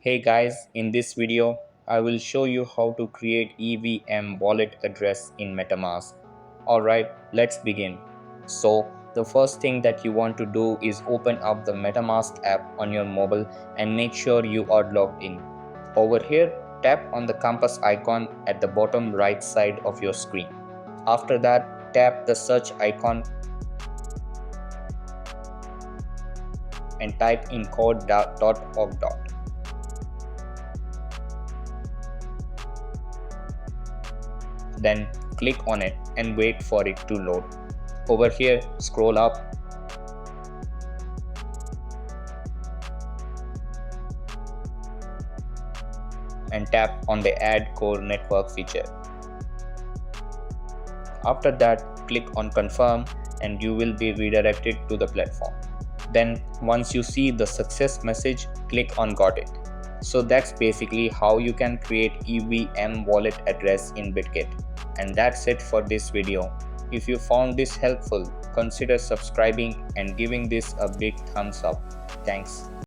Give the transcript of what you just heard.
Hey guys, in this video, I will show you how to create EVM wallet address in MetaMask. Alright, let's begin. So, the first thing that you want to do is open up the MetaMask app on your mobile and make sure you are logged in. Over here, tap on the compass icon at the bottom right side of your screen. After that, tap the search icon and type in code.org. Then click on it and wait for it to load. Over here, scroll up and tap on the Add Core Network feature. After that, click on Confirm and you will be redirected to the platform. Then once you see the success message, click on Got it. So that's basically how you can create EVM wallet address in Bitkit. And that's it for this video. If you found this helpful, consider subscribing and giving this a big thumbs up. Thanks.